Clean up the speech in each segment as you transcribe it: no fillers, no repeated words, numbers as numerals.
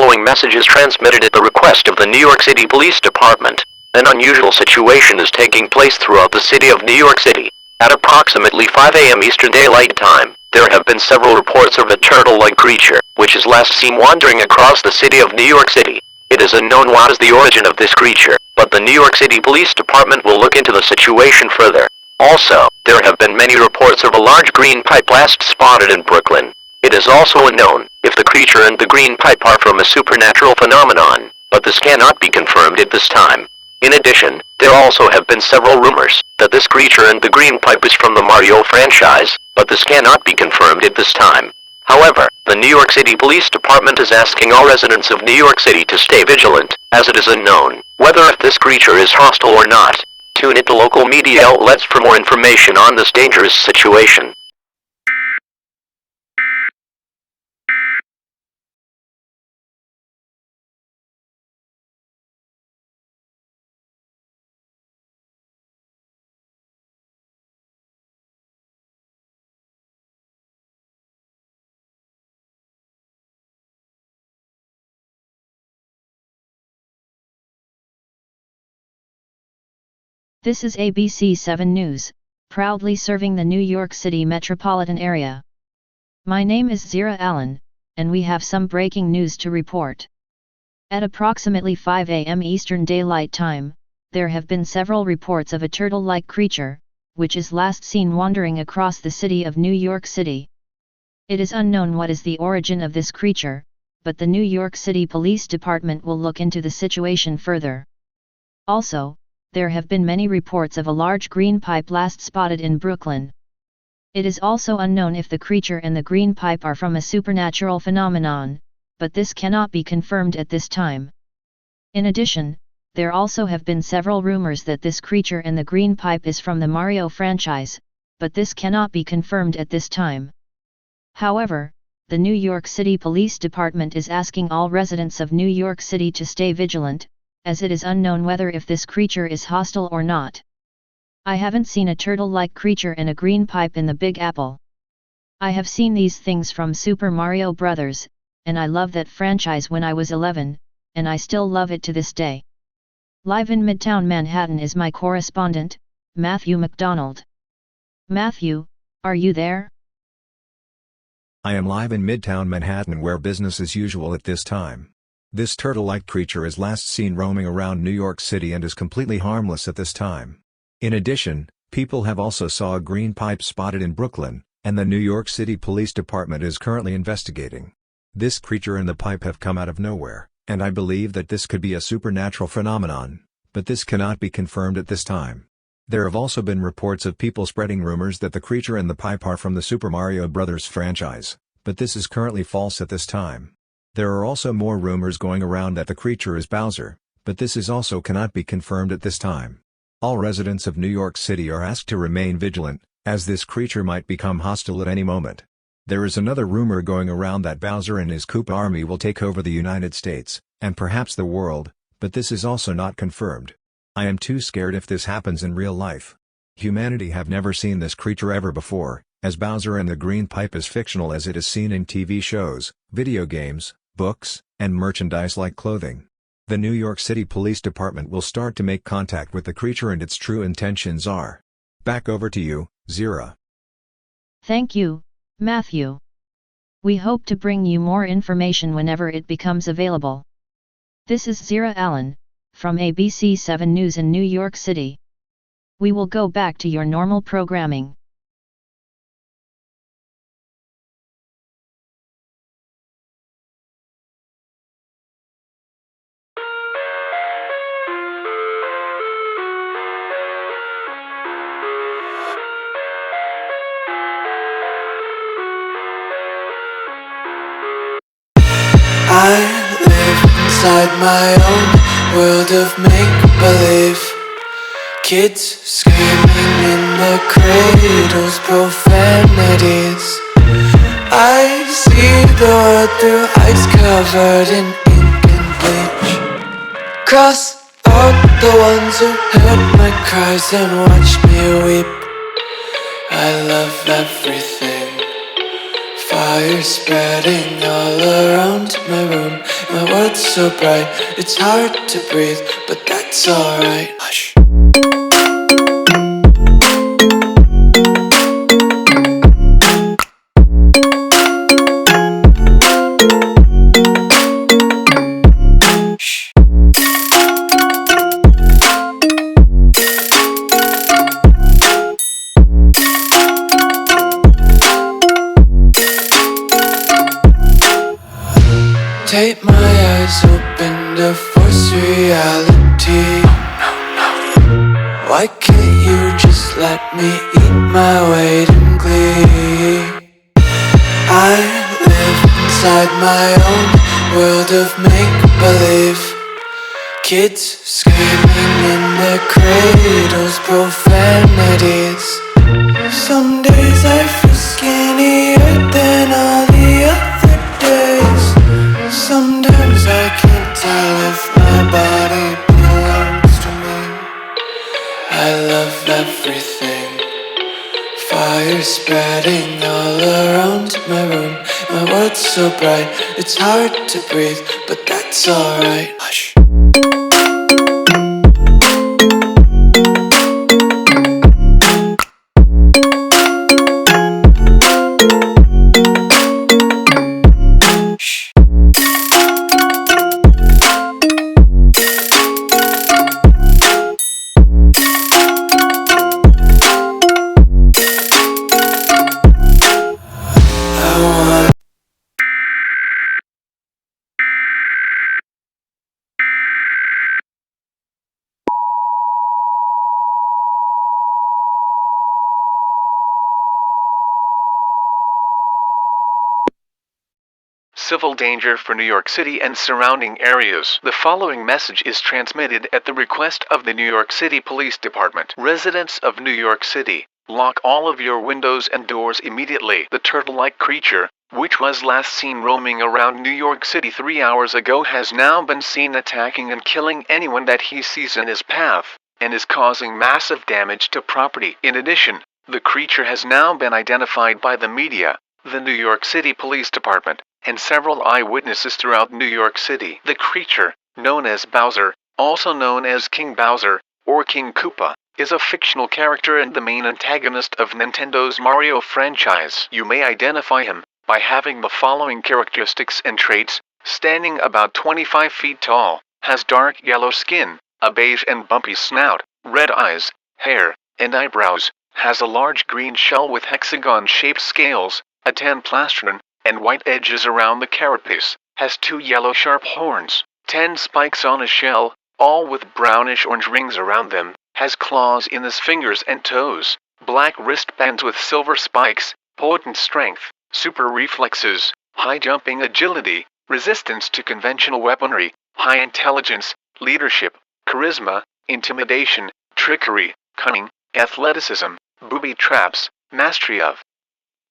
following message is transmitted at the request of the New York City Police Department. An unusual situation is taking place throughout the city of New York City. At approximately 5 a.m. Eastern Daylight Time, there have been several reports of a turtle-like creature, which is last seen wandering across the city of New York City. It is unknown what is the origin of this creature, but the New York City Police Department will look into the situation further. Also, there have been many reports of a large green pipe last spotted in Brooklyn. It is also unknown if the creature and the green pipe are from a supernatural phenomenon, but this cannot be confirmed at this time. In addition, there also have been several rumors that this creature and the green pipe is from the Mario franchise, but this cannot be confirmed at this time. However, the New York City Police Department is asking all residents of New York City to stay vigilant, as it is unknown whether if this creature is hostile or not. Tune into local media outlets for more information on this dangerous situation. This is ABC 7 News, proudly serving the New York City metropolitan area. My name is Zira Allen, and we have some breaking news to report. At approximately 5 a.m. Eastern Daylight Time, there have been several reports of a turtle-like creature, which is last seen wandering across the city of New York City. It is unknown what is the origin of this creature, but the New York City Police Department will look into the situation further. Also, there have been many reports of a large green pipe last spotted in Brooklyn. It is also unknown if the creature and the green pipe are from a supernatural phenomenon, but this cannot be confirmed at this time. In addition, there also have been several rumors that this creature and the green pipe is from the Mario franchise, but this cannot be confirmed at this time. However, the New York City Police Department is asking all residents of New York City to stay vigilant, as it is unknown whether if this creature is hostile or not. I haven't seen a turtle-like creature and a green pipe in the Big Apple. I have seen these things from Super Mario Bros., and I loved that franchise when I was 11, and I still love it to this day. Live in Midtown Manhattan is my correspondent, Matthew McDonald. Matthew, are you there? I am live in Midtown Manhattan where business as usual at this time. This turtle-like creature is last seen roaming around New York City and is completely harmless at this time. In addition, people have also saw a green pipe spotted in Brooklyn, and the New York City Police Department is currently investigating. This creature and the pipe have come out of nowhere, and I believe that this could be a supernatural phenomenon, but this cannot be confirmed at this time. There have also been reports of people spreading rumors that the creature and the pipe are from the Super Mario Bros. Franchise, but this is currently false at this time. There are also more rumors going around that the creature is Bowser, but this is also cannot be confirmed at this time. All residents of New York City are asked to remain vigilant, as this creature might become hostile at any moment. There is another rumor going around that Bowser and his Koopa army will take over the United States, and perhaps the world, but this is also not confirmed. I am too scared if this happens in real life. Humanity have never seen this creature ever before, as Bowser and the Green Pipe is fictional as it is seen in TV shows, video games, books, and merchandise like clothing. The New York City Police Department will start to make contact with the creature and its true intentions are. Back over to you, Zira. Thank you, Matthew. We hope to bring you more information whenever it becomes available. This is Zira Allen, from ABC 7 News in New York City. We will go back to your normal programming. I live inside my own world of make-believe. Kids screaming in the cradles, profanities. I see the world through ice covered in ink and bleach. Cross out the ones who heard my cries and watched me weep. I love everything. Fire spreading all around my room. My world's so bright, it's hard to breathe, but that's alright. Hush. Tape my eyes open to force reality. Why can't you just let me eat my weight in glee? I live inside my own world of make-believe. Kids screaming in their cradles, profanities. Some days I feel skinnier than all the other days. Sometimes I can't tell if my body belongs to me. I love everything. Fire spreading all around my room. My world's so bright, it's hard to breathe, but that's alright. Hush. Civil danger for New York City and surrounding areas. The following message is transmitted at the request of the New York City Police Department. Residents of New York City, lock all of your windows and doors immediately. The turtle-like creature, which was last seen roaming around New York City 3 hours ago, has now been seen attacking and killing anyone that he sees in his path, and is causing massive damage to property. In addition, the creature has now been identified by the media, the New York City Police Department, and several eyewitnesses throughout New York City. The creature, known as Bowser, also known as King Bowser, or King Koopa, is a fictional character and the main antagonist of Nintendo's Mario franchise. You may identify him by having the following characteristics and traits: standing about 25 feet tall, has dark yellow skin, a beige and bumpy snout, red eyes, hair, and eyebrows, has a large green shell with hexagon-shaped scales, a tan plastron, and white edges around the carapace, has 2 yellow sharp horns, 10 spikes on his shell, all with brownish-orange rings around them, has claws in his fingers and toes, black wristbands with silver spikes, potent strength, super reflexes, high jumping agility, resistance to conventional weaponry, high intelligence, leadership, charisma, intimidation, trickery, cunning, athleticism, booby traps, mastery of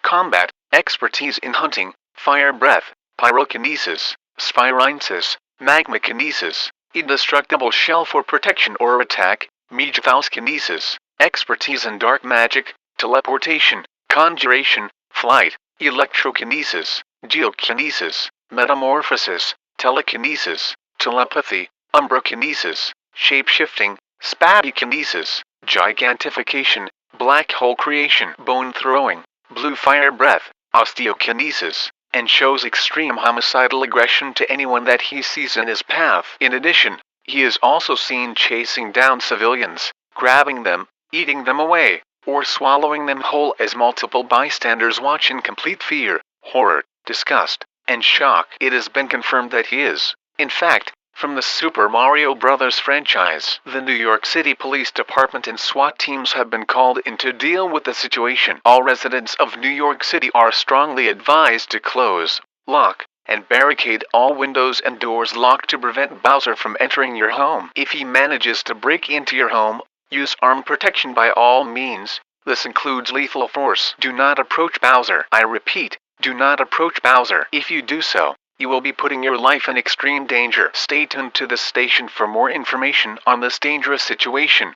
combat, expertise in hunting, fire breath, pyrokinesis, spirynsis, magmakinesis, indestructible shell for protection or attack, mythouskinesis, expertise in dark magic, teleportation, conjuration, flight, electrokinesis, geokinesis, metamorphosis, telekinesis, telepathy, umbrokinesis, shape-shifting, spadykinesis, gigantification, black hole creation, bone throwing, blue fire breath, osteokinesis, and shows extreme homicidal aggression to anyone that he sees in his path. In addition, he is also seen chasing down civilians, grabbing them, eating them away, or swallowing them whole as multiple bystanders watch in complete fear, horror, disgust, and shock. It has been confirmed that he is, in fact, from the Super Mario Bros. Franchise. The New York City Police Department and SWAT teams have been called in to deal with the situation. All residents of New York City are strongly advised to close, lock, and barricade all windows and doors locked to prevent Bowser from entering your home. If he manages to break into your home, use armed protection by all means. This includes lethal force. Do not approach Bowser. I repeat, do not approach Bowser. If you do so, you will be putting your life in extreme danger. Stay tuned to this station for more information on this dangerous situation.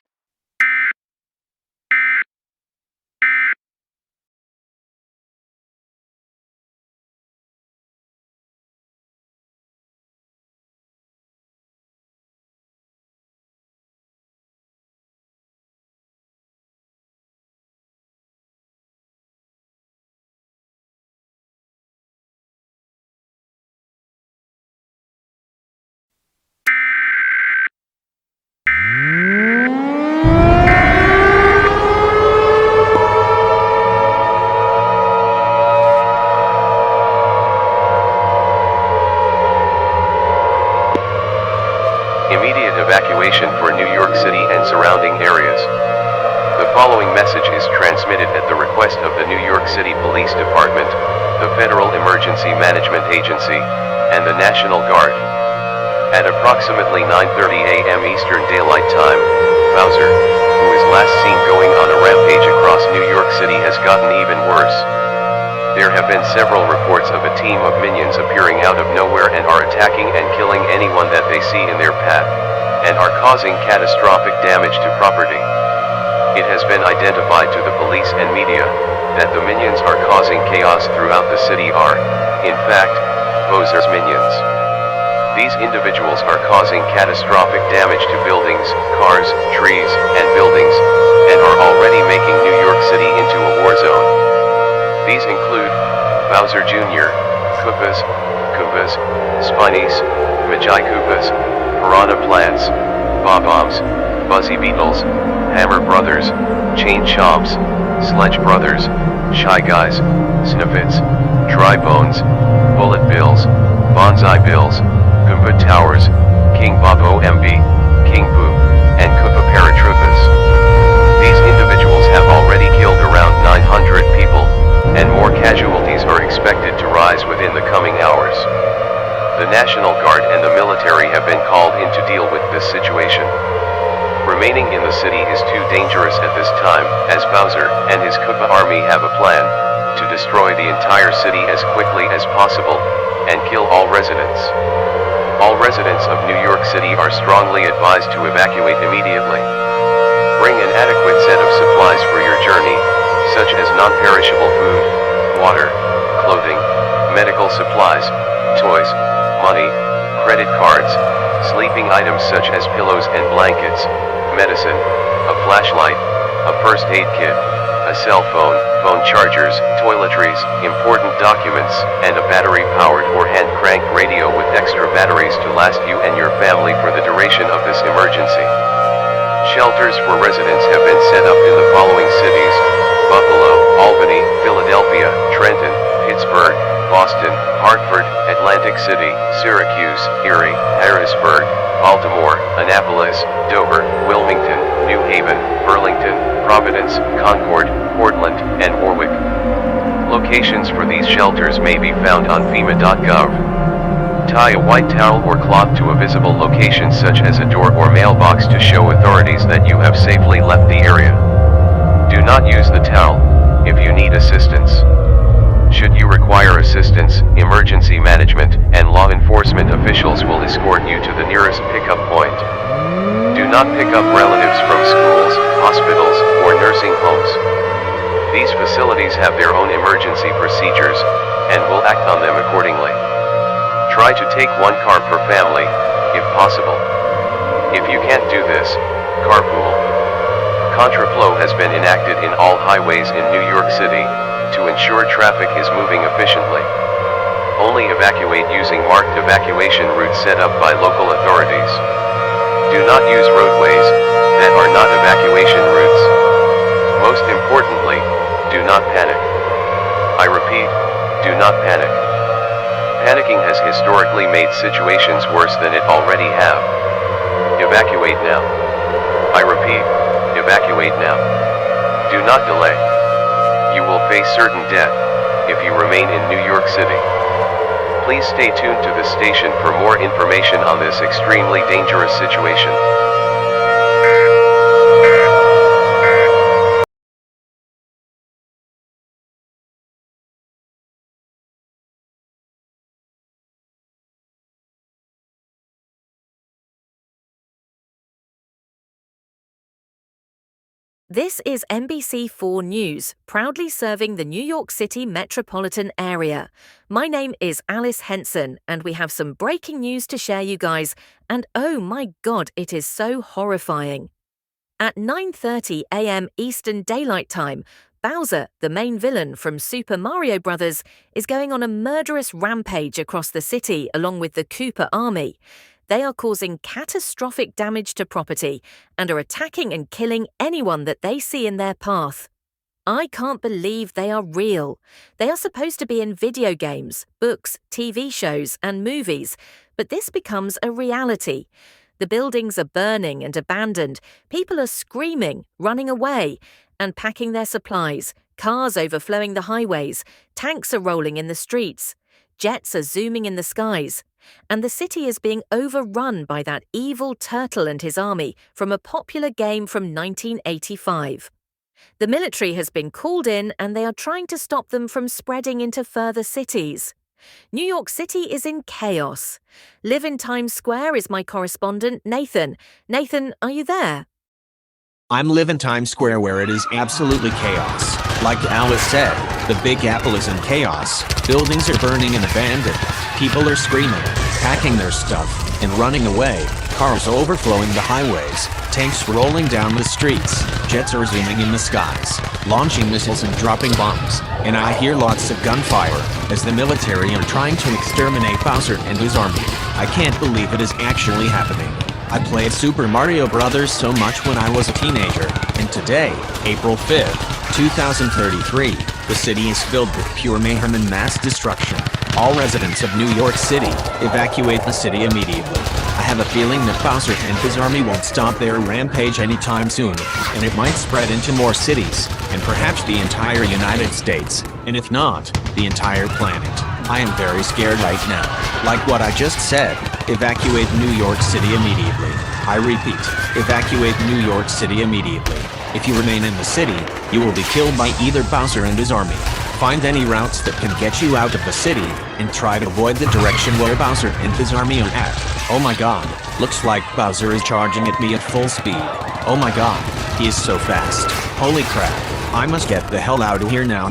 Immediate evacuation for New York City and surrounding areas. The following message is transmitted at the request of the New York City Police Department, the Federal Emergency Management Agency, and the National Guard. At approximately 9:30 a.m. Eastern Daylight Time, Bowser, who is last seen going on a rampage across New York City, has gotten even worse. There have been several reports of a team of minions appearing out of nowhere and are attacking and killing anyone that they see in their path, and are causing catastrophic damage to property. It has been identified to the police and media that the minions are causing chaos throughout the city are, in fact, Bowser's minions. These individuals are causing catastrophic damage to buildings, cars, trees, and buildings, and are already making New York City into a war zone. These include Bowser Jr., Koopas, Koopas, Spinies, Magi Koopas, Piranha Plants, Bob-Ombs, Buzzy Beetles, Hammer Brothers, Chain Chomps, Sledge Brothers, Shy Guys, Sniffets, Dry Bones, Bullet Bills, Bonsai Bills, Goomba Towers, King Bob OMB, King Boo, and Koopa Paratroopas. These individuals have already killed around 900 people, and more casualties are expected to rise within the coming hours. The National Guard and the military have been called in to deal with this situation. Remaining in the city is too dangerous at this time, as Bowser and his Koopa army have a plan to destroy the entire city as quickly as possible and kill all residents. All residents of New York City are strongly advised to evacuate immediately. Bring an adequate set of supplies for your journey, such as non-perishable food, water, clothing, medical supplies, toys, money, credit cards, sleeping items such as pillows and blankets, medicine, a flashlight, a first aid kit, a cell phone, phone chargers, toiletries, important documents, and a battery-powered or hand-cranked radio with extra batteries to last you and your family for the duration of this emergency. Shelters for residents have been set up in the following cities: Buffalo, Albany, Philadelphia, Trenton, Pittsburgh, Boston, Hartford, Atlantic City, Syracuse, Erie, Harrisburg, Baltimore, Annapolis, Dover, Wilmington, New Haven, Burlington, Providence, Concord, Portland, and Warwick. Locations for these shelters may be found on FEMA.gov. Tie a white towel or cloth to a visible location such as a door or mailbox to show authorities that you have safely left the area. Do not use the towel if you need assistance. Should you require assistance, emergency management and law enforcement officials will escort you to the nearest pickup point. Do not pick up relatives from schools, hospitals, or nursing homes. These facilities have their own emergency procedures and will act on them accordingly. Try to take one car per family, if possible. If you can't do this, carpool. Contraflow has been enacted in all highways in New York City to ensure traffic is moving efficiently. Only evacuate using marked evacuation routes set up by local authorities. Do not use roadways that are not evacuation routes. Most importantly, do not panic. I repeat, do not panic. Panicking has historically made situations worse than it already have. Evacuate now. I repeat, evacuate now. Do not delay. You will face certain death if you remain in New York City. Please stay tuned to the station for more information on this extremely dangerous situation. This is NBC4 News, proudly serving the New York City metropolitan area. My name is Alice Henson, and we have some breaking news to share, you guys. And oh my God, it is so horrifying. At 9:30 a.m. Eastern Daylight Time, Bowser, the main villain from Super Mario Bros., is going on a murderous rampage across the city along with the Koopa army. They are causing catastrophic damage to property and are attacking and killing anyone that they see in their path. I can't believe they are real. They are supposed to be in video games, books, TV shows, and movies, but this becomes a reality. The buildings are burning and abandoned, people are screaming, running away, and packing their supplies, cars overflowing the highways, tanks are rolling in the streets, jets are zooming in the skies, and the city is being overrun by that evil turtle and his army from a popular game from 1985. The military has been called in and they are trying to stop them from spreading into further cities. New York City is in chaos. Live in Times Square is my correspondent, Nathan. Nathan, are you there? I'm live in Times Square where it is absolutely chaos. Like Alice said, the Big Apple is in chaos. Buildings are burning and abandoned. People are screaming, packing their stuff, and running away. Cars overflowing the highways. Tanks rolling down the streets. Jets are zooming in the skies, launching missiles and dropping bombs. And I hear lots of gunfire as the military are trying to exterminate Bowser and his army. I can't believe it is actually happening. I played Super Mario Bros. So much when I was a teenager, and today, April 5th, 2033, the city is filled with pure mayhem and mass destruction. All residents of New York City, evacuate the city immediately. I have a feeling that Bowser and his army won't stop their rampage anytime soon, and it might spread into more cities, and perhaps the entire United States, and if not, the entire planet. I am very scared right now. Like what I just said, evacuate New York City immediately. I repeat, evacuate New York City immediately. If you remain in the city, you will be killed by either Bowser and his army. Find any routes that can get you out of the city, and try to avoid the direction where Bowser and his army are at. Oh my god, looks like Bowser is charging at me at full speed. Oh my god, he is so fast. Holy crap, I must get the hell out of here now.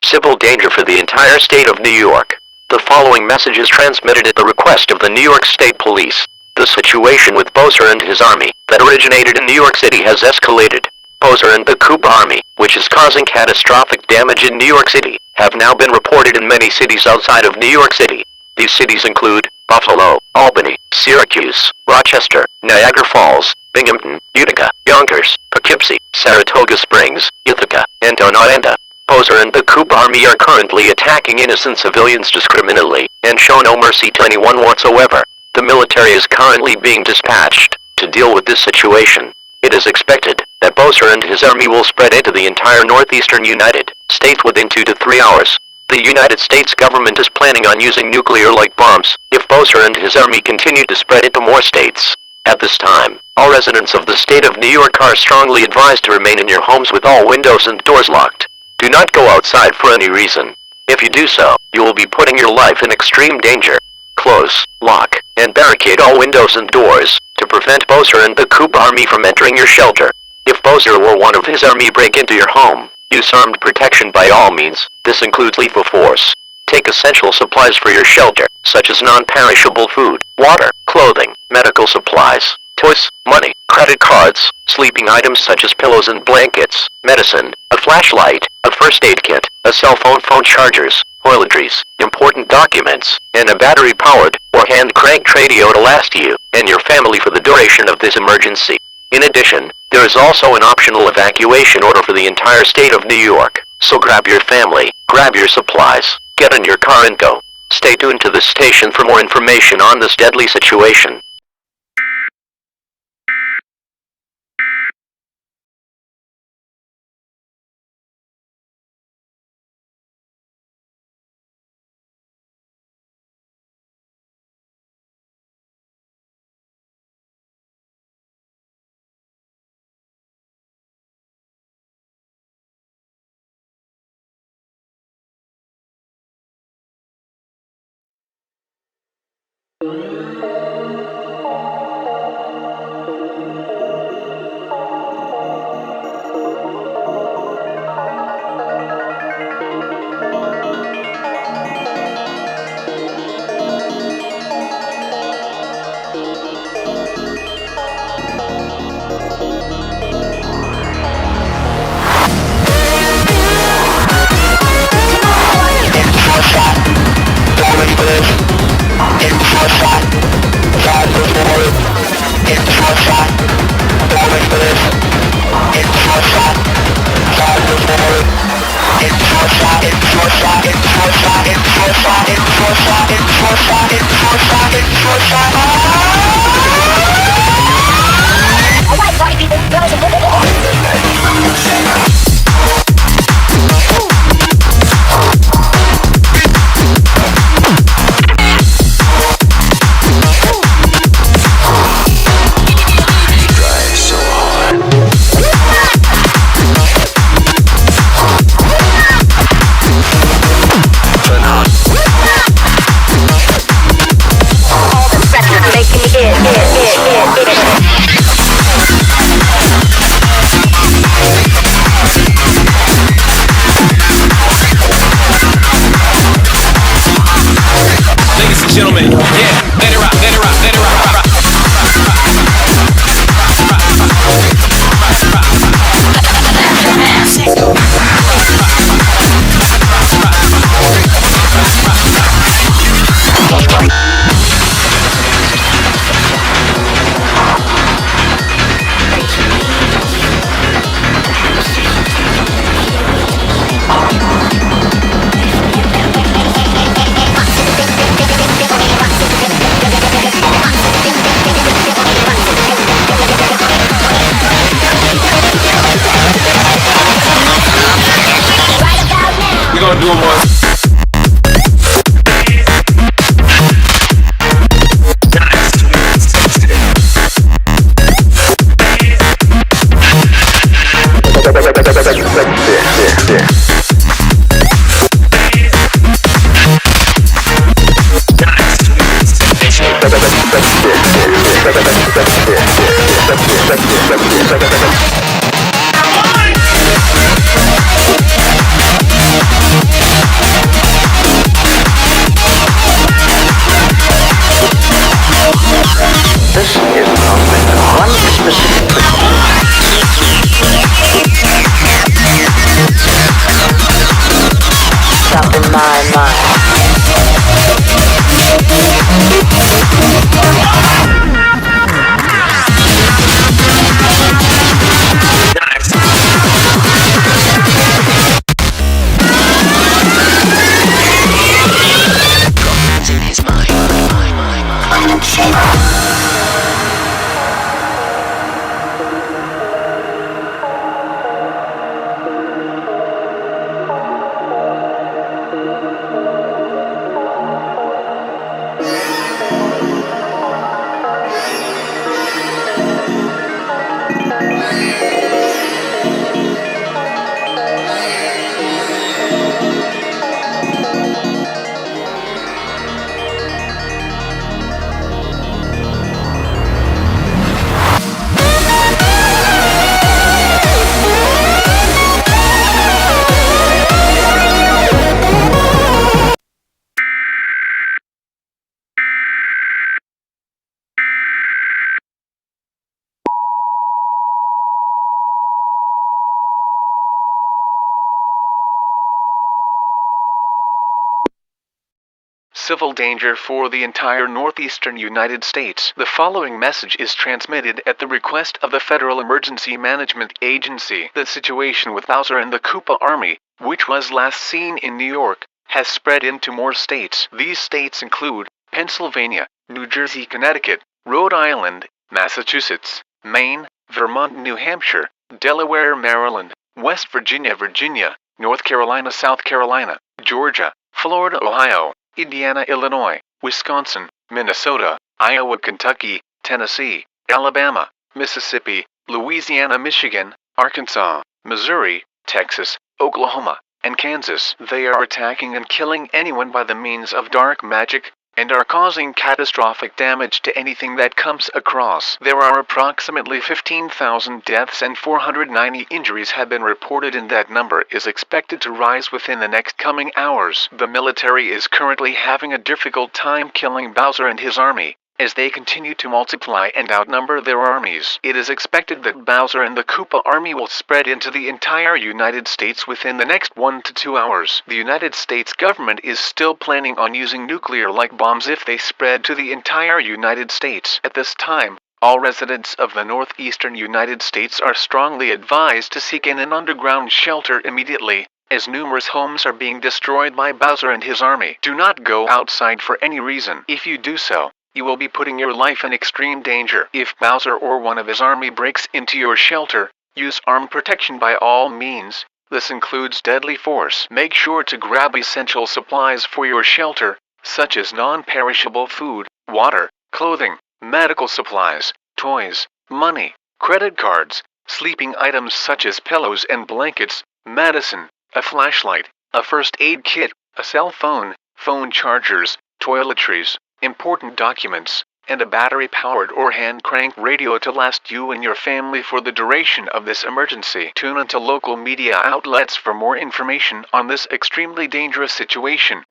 Civil danger for the entire state of New York. The following message is transmitted at the request of the New York State Police. The situation with Bowser and his army, that originated in New York City, has escalated. Bowser and the Koopa army, which is causing catastrophic damage in New York City, have now been reported in many cities outside of New York City. These cities include Buffalo, Albany, Syracuse, Rochester, Niagara Falls, Binghamton, Utica, Yonkers, Poughkeepsie, Saratoga Springs, Ithaca, and Tonawanda. Bowser and the Koopa army are currently attacking innocent civilians discriminately, and show no mercy to anyone whatsoever. The military is currently being dispatched to deal with this situation. It is expected that Bowser and his army will spread into the entire northeastern United States within 2 to 3 hours. The United States government is planning on using nuclear-like bombs if Bowser and his army continue to spread into more states. At this time, all residents of the state of New York are strongly advised to remain in your homes with all windows and doors locked. Do not go outside for any reason. If you do so, you will be putting your life in extreme danger. Close, lock, and barricade all windows and doors to prevent Bowser and the Koopa army from entering your shelter. If Bowser or one of his army break into your home, use armed protection by all means. This includes lethal force. Take essential supplies for your shelter, such as non-perishable food, water, clothing, medical supplies, toys, money, credit cards, sleeping items such as pillows and blankets, medicine, a flashlight, a first aid kit, a cell phone chargers, toiletries, important documents, and a battery-powered or hand-cranked radio to last you and your family for the duration of this emergency. In addition, there is also an optional evacuation order for the entire state of New York. So grab your family, grab your supplies, get in your car and go. Stay tuned to the station for more information on this deadly situation. Gentlemen, yeah, let it rock, let it rock, let it rock, rock, rock. We're gonna do them once. Civil danger for the entire northeastern United States. The following message is transmitted at the request of the Federal Emergency Management Agency. The situation with Bowser and the Koopa Army, which was last seen in New York, has spread into more states. These states include Pennsylvania, New Jersey, Connecticut, Rhode Island, Massachusetts, Maine, Vermont, New Hampshire, Delaware, Maryland, West Virginia, North Carolina, South Carolina, Georgia, Florida, Ohio, Indiana, Illinois, Wisconsin, Minnesota, Iowa, Kentucky, Tennessee, Alabama, Mississippi, Louisiana, Michigan, Arkansas, Missouri, Texas, Oklahoma, and Kansas. They are attacking and killing anyone by the means of dark magic, and are causing catastrophic damage to anything that comes across. There are approximately 15,000 deaths and 490 injuries have been reported, and that number is expected to rise within the next coming hours. The military is currently having a difficult time killing Bowser and his army. as they continue to multiply and outnumber their armies. It is expected that Bowser and the Koopa army will spread into the entire United States within the next 1 to 2 hours. The United States government is still planning on using nuclear-like bombs if they spread to the entire United States. At this time, all residents of the northeastern United States are strongly advised to seek an underground shelter immediately, as numerous homes are being destroyed by Bowser and his army. Do not go outside for any reason. If you do so, you will be putting your life in extreme danger. If Bowser or one of his army breaks into your shelter, use armed protection by all means. This includes deadly force. Make sure to grab essential supplies for your shelter, such as non-perishable food, water, clothing, medical supplies, toys, money, credit cards, sleeping items such as pillows and blankets, medicine, a flashlight, a first aid kit, a cell phone, phone chargers, toiletries, important documents, and a battery-powered or hand-cranked radio to last you and your family for the duration of this emergency. Tune into local media outlets for more information on this extremely dangerous situation.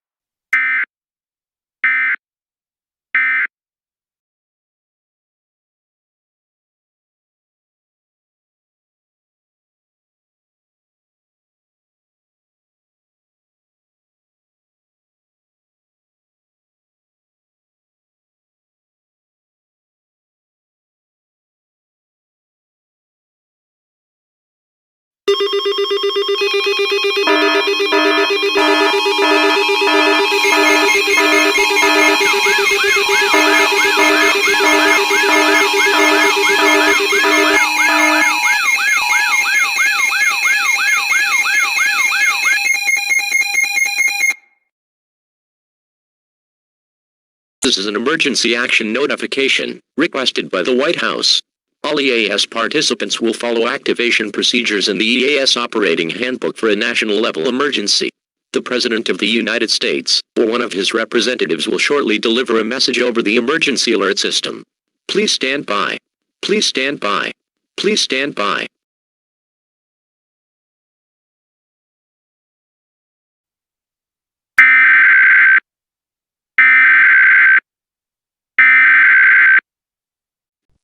This is an emergency action notification, requested by the White House. All EAS participants will follow activation procedures in the EAS Operating Handbook for a national-level emergency. The President of the United States, or one of his representatives, will shortly deliver a message over the emergency alert system. Please stand by. Please stand by. Please stand by.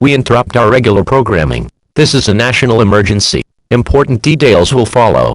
We interrupt our regular programming. This is a national emergency. Important details will follow.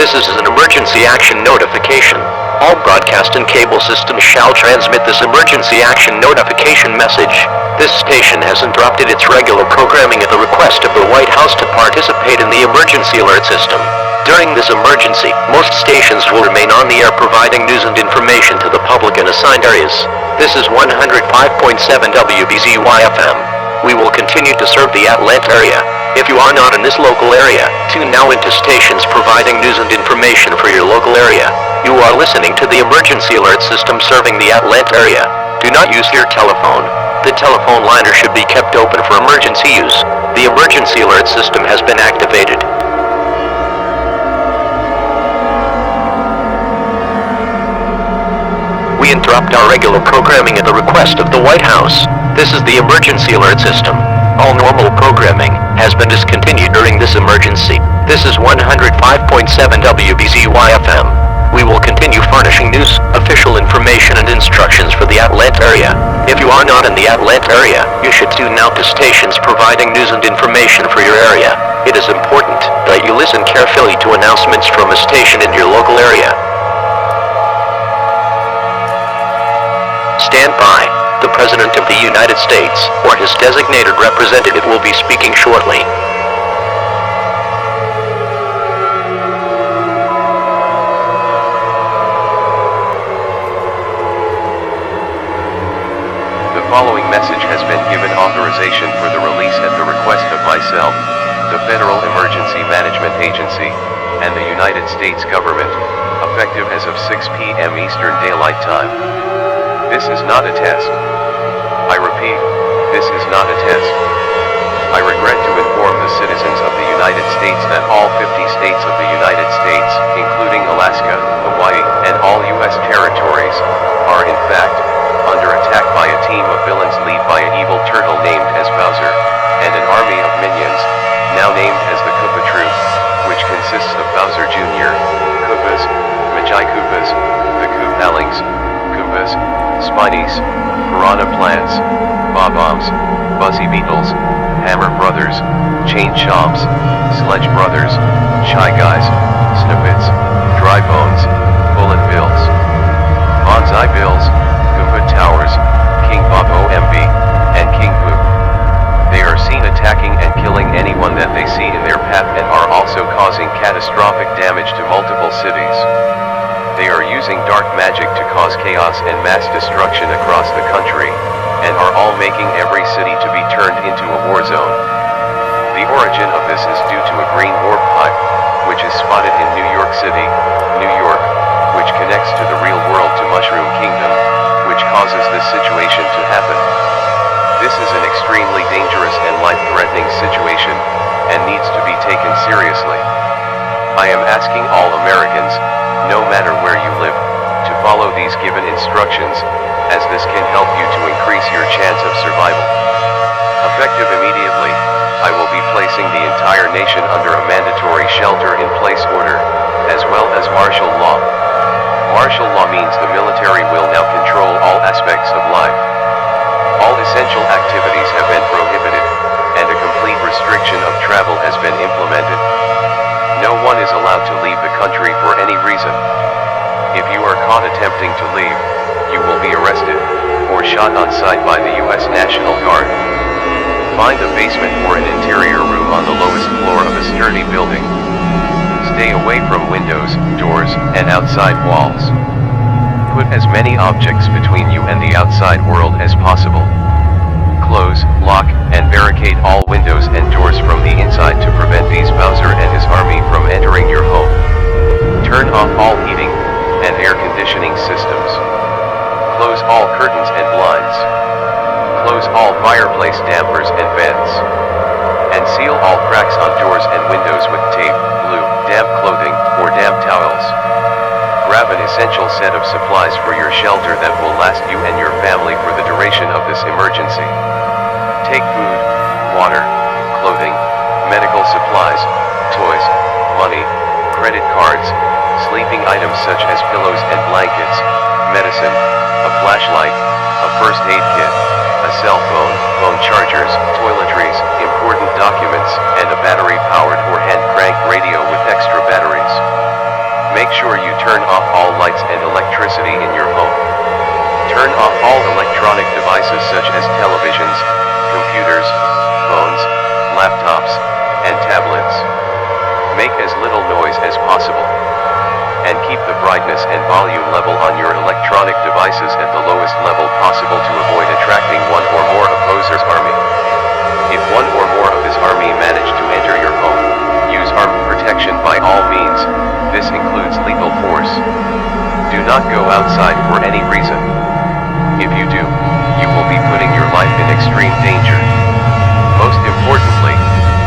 This is an emergency action notification. All broadcast and cable systems shall transmit this emergency action notification message. This station has interrupted its regular programming at the request of the White House to participate in the emergency alert system. During this emergency, most stations will remain on the air providing news and information to the public in assigned areas. This is 105.7 WBZY-FM. We will continue to serve the Atlanta area. If you are not in this local area, tune now into stations providing news and information for your local area. You are listening to the emergency alert system serving the Atlanta area. Do not use your telephone. The telephone liner should be kept open for emergency use. The emergency alert system has been activated. We interrupt our regular programming at the request of the White House. This is the emergency alert system. All normal programming has been discontinued during this emergency. This is 105.7 WBZY-FM. We will continue furnishing news, official information and instructions for the Atlanta area. If you are not in the Atlanta area, you should tune now to stations providing news and information for your area. It is important that you listen carefully to announcements from a station in your local area. Stand by. The President of the United States, or his designated representative, will be speaking shortly. The following message has been given authorization for the release at the request of myself, the Federal Emergency Management Agency, and the United States government. A effective as of 6 p.m. Eastern Daylight Time. This is not a test. I repeat, this is not a test. I regret to inform the citizens of the United States that all 50 states of the United States, including Alaska, Hawaii, and all U.S. territories, are in fact under attack by a team of villains led by an evil turtle named as Bowser, and an army of minions, now named as the Koopa Troop, which consists of Bowser Jr., Koopas, Magi Koopas, the Koopalings, Koopas, Spinies, Piranha Plants, Bob-ombs, Buzzy Beetles, Hammer Brothers, Chain Chomps, Sledge Brothers, Shy Guys, Snippets, Dry Bones, Bullet Bills, Bonsai Bills, Goomba Towers, King Bob OMB, and King Poop. They are seen attacking and killing anyone that they see in their path and are also causing catastrophic damage to multiple cities. They are using dark magic to cause chaos and mass destruction across the country, and are all making every city to be turned into a war zone. The origin of this is due to a green warp pipe, which is spotted in New York City, New York, which connects to the real world to Mushroom Kingdom, which causes this situation to happen. This is an extremely dangerous and life-threatening situation, and needs to be taken seriously. I am asking all Americans, no matter where you live, to follow these given instructions, as this can help you to increase your chance of survival. Effective immediately, I will be placing the entire nation under a mandatory shelter-in-place order, as well as martial law. Martial law means the military will now control all aspects of life. All essential activities have been prohibited, and a complete restriction of travel has been implemented. No one is allowed to leave the country for any reason. If you are caught attempting to leave, you will be arrested, or shot on sight by the U.S. National Guard. Find a basement or an interior room on the lowest floor of a sturdy building. Stay away from windows, doors, and outside walls. Put as many objects between you and the outside world as possible. Close, lock, and barricade all windows and doors from the inside to prevent these Bowser and his army from entering your home. Turn off all heating and air conditioning systems. Close all curtains and blinds. Close all fireplace dampers and vents. And seal all cracks on doors and windows with tape, glue, damp clothing, or damp towels. Grab an essential set of supplies for your shelter that will last you and your family for the duration of this emergency. Take food, water, clothing, medical supplies, toys, money, credit cards, sleeping items such as pillows and blankets, medicine, a flashlight, a first aid kit, a cell phone, phone chargers, toiletries, important documents, and a battery-powered or hand-cranked radio with extra batteries. Make sure you turn off all lights and electricity in your home. Turn off all electronic devices such as televisions, computers, phones, laptops, and tablets. Make as little noise as possible. And keep the brightness and volume level on your electronic devices at the lowest level possible to avoid attracting one or more of Bowser's army. If one or more of his army manage to enter your home, use armed protection by all means. This includes lethal force. Do not go outside for any reason. If you do, you will be putting your life in extreme danger. Most importantly,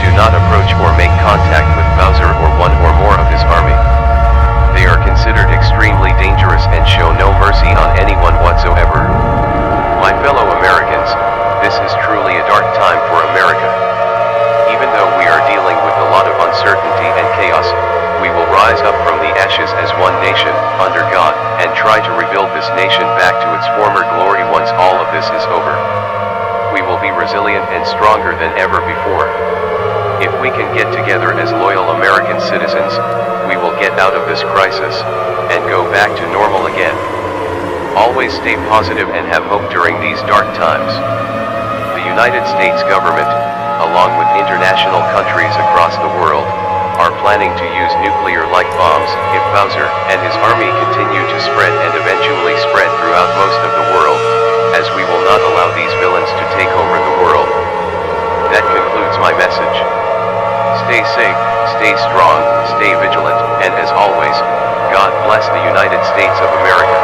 do not approach or make contact with Bowser or one or more of his army. They are considered extremely dangerous and show no mercy on anyone whatsoever. My fellow Americans, this is truly a dark time for America. Even though we are dealing with a lot of uncertainty and chaos, we will rise up from the ashes as one nation, under God, and try to rebuild this nation back to its former glory once all of this is over. We will be resilient and stronger than ever before. If we can get together as loyal American citizens, we will get out of this crisis, and go back to normal again. Always stay positive and have hope during these dark times. The United States government, along with international countries across the world, are planning to use nuclear-like bombs if Bowser and his army continue to spread and eventually spread throughout most of the world, as we will not allow these villains to take over the world. That concludes my message. Stay safe, stay strong, stay vigilant, and as always, God bless. bless the United States of America.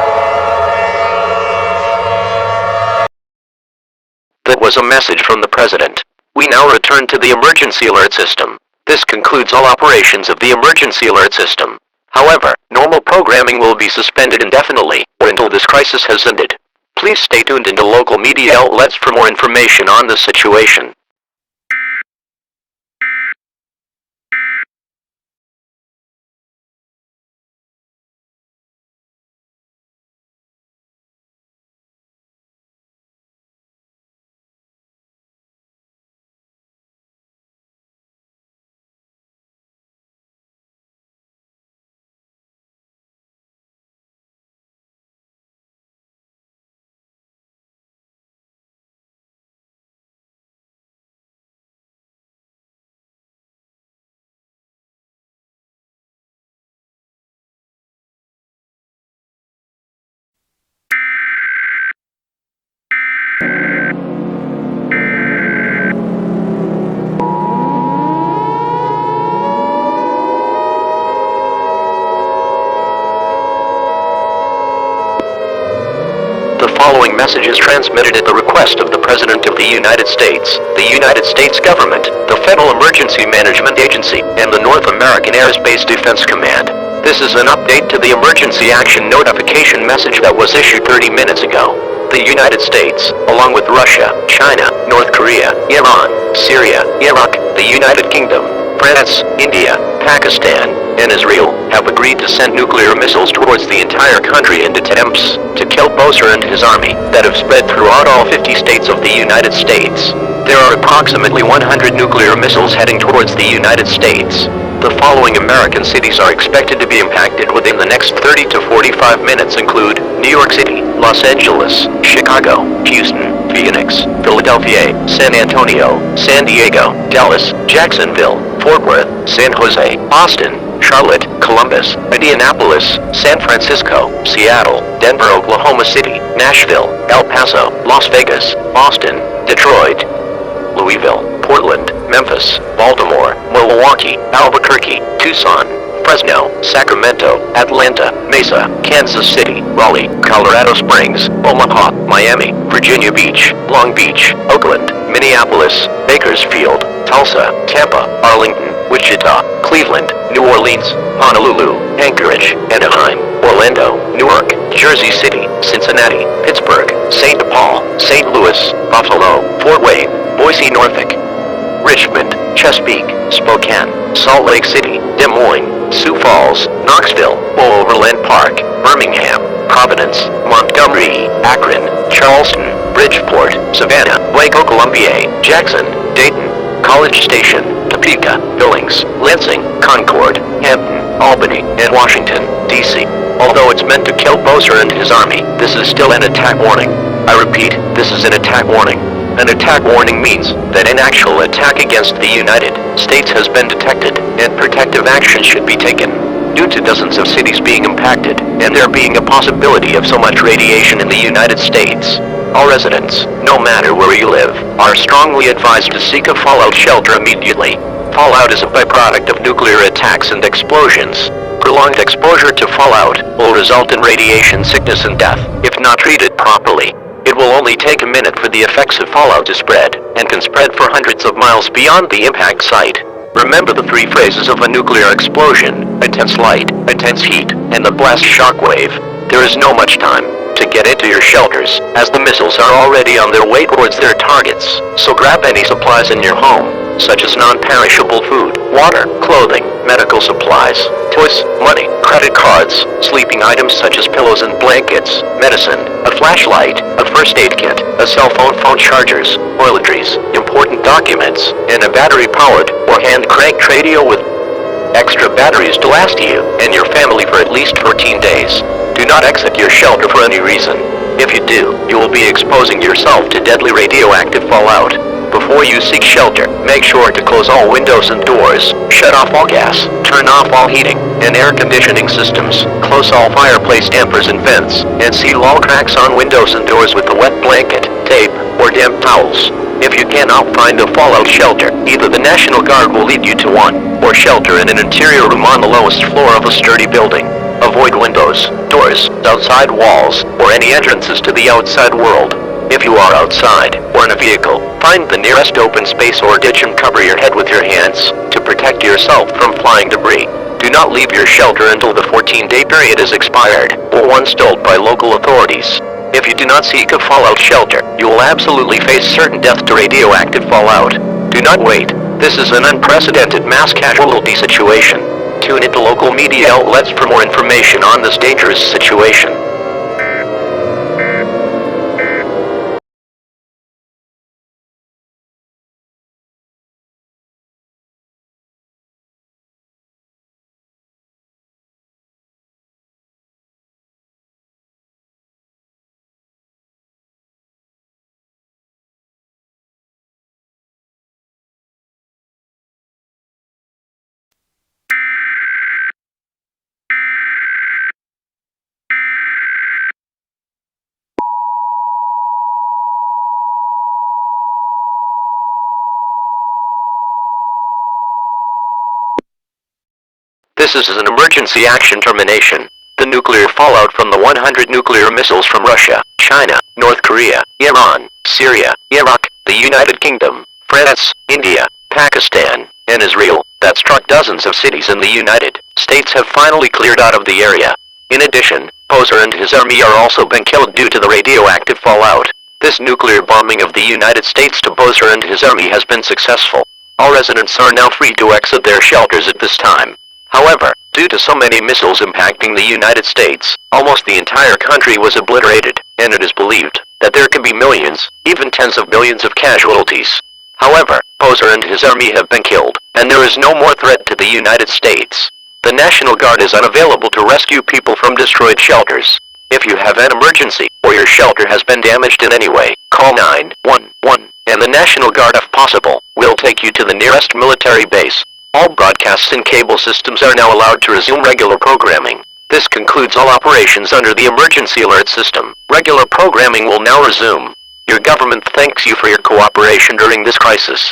That was a message from the President. We now return to the emergency alert system. This concludes all operations of the emergency alert system. However, normal programming will be suspended indefinitely, or until this crisis has ended. Please stay tuned into local media outlets for more information on the situation. The following message is transmitted at the request of the President of the United States, the United States government, the Federal Emergency Management Agency, and the North American Airspace Defense Command. This is an update to the emergency action notification message that was issued 30 minutes ago. The United States, along with Russia, China, North Korea, Iran, Syria, Iraq, the United Kingdom, France, India, Pakistan, and Israel have agreed to send nuclear missiles towards the entire country in attempts to kill Bowser and his army that have spread throughout all 50 states of the United States. There are approximately 100 nuclear missiles heading towards the United States. The following American cities are expected to be impacted within the next 30 to 45 minutes include New York City, Los Angeles, Chicago, Houston, Phoenix, Philadelphia, San Antonio, San Diego, Dallas, Jacksonville, Fort Worth, San Jose, Austin, Charlotte, Columbus, Indianapolis, San Francisco, Seattle, Denver, Oklahoma City, Nashville, El Paso, Las Vegas, Boston, Detroit, Louisville, Portland, Memphis, Baltimore, Milwaukee, Albuquerque, Tucson, Fresno, Sacramento, Atlanta, Mesa, Kansas City, Raleigh, Colorado Springs, Omaha, Miami, Virginia Beach, Long Beach, Oakland, Minneapolis, Bakersfield, Tulsa, Tampa, Arlington, Wichita, Cleveland, New Orleans, Honolulu, Anchorage, Anaheim, Orlando, Newark, Jersey City, Cincinnati, Pittsburgh, St. Paul, St. Louis, Buffalo, Fort Wayne, Boise, Norfolk, Richmond, Chesapeake, Spokane, Salt Lake City, Des Moines, Sioux Falls, Knoxville, Overland Park, Birmingham, Providence, Montgomery, Akron, Charleston, Bridgeport, Savannah, Waco, Columbier, Jackson, Dayton, College Station, Topeka, Billings, Lansing, Concord, Hampton, Albany, and Washington, D.C. Although it's meant to kill Bowser and his army, this is still an attack warning. I repeat, this is an attack warning. An attack warning means that an actual attack against the United States has been detected, and protective action should be taken. Due to dozens of cities being impacted, and there being a possibility of so much radiation in the United States, all residents, no matter where you live, are strongly advised to seek a fallout shelter immediately. Fallout is a byproduct of nuclear attacks and explosions. Prolonged exposure to fallout will result in radiation sickness and death, if not treated properly. It will only take a minute for the effects of fallout to spread, and can spread for hundreds of miles beyond the impact site. Remember the three phases of a nuclear explosion: intense light, intense heat, and the blast shockwave. There is no much time to get into your shelters, as the missiles are already on their way towards their targets. So grab any supplies in your home, such as non-perishable food, water, clothing, medical supplies, toys, money, credit cards, sleeping items such as pillows and blankets, medicine, a flashlight, a first aid kit, a cell phone chargers, toiletries, important documents, and a battery-powered or hand-cranked radio with extra batteries to last you and your family for at least 14 days. Do not exit your shelter for any reason. If you do, you will be exposing yourself to deadly radioactive fallout. Before you seek shelter, make sure to close all windows and doors, shut off all gas, turn off all heating and air conditioning systems, close all fireplace dampers and vents, and seal all cracks on windows and doors with a wet blanket, tape, or damp towels. If you cannot find a fallout shelter, either the National Guard will lead you to one, or shelter in an interior room on the lowest floor of a sturdy building. Avoid avoid windows, doors, outside walls, or any entrances to the outside world. If you are outside, or in a vehicle, find the nearest open space or ditch and cover your head with your hands, to protect yourself from flying debris. Do not leave your shelter until the 14-day period is expired, or once told by local authorities. If you do not seek a fallout shelter, you will absolutely face certain death to radioactive fallout. Do not wait. This is an unprecedented mass casualty situation. Tune into local media outlets for more information on this dangerous situation. This is an emergency action termination. The nuclear fallout from the 100 nuclear missiles from Russia, China, North Korea, Iran, Syria, Iraq, the United Kingdom, France, India, Pakistan, and Israel, that struck dozens of cities in the United States have finally cleared out of the area. In addition, Poser and his army are also been killed due to the radioactive fallout. This nuclear bombing of the United States to Poser and his army has been successful. All residents are now free to exit their shelters at this time. However, due to so many missiles impacting the United States, almost the entire country was obliterated, and it is believed that there could be millions, even tens of millions of casualties. However, Poser and his army have been killed, and there is no more threat to the United States. The National Guard is unavailable to rescue people from destroyed shelters. If you have an emergency, or your shelter has been damaged in any way, call 911, and the National Guard, if possible, will take you to the nearest military base. All broadcasts and cable systems are now allowed to resume regular programming. This concludes all operations under the emergency alert system. Regular programming will now resume. Your government thanks you for your cooperation during this crisis.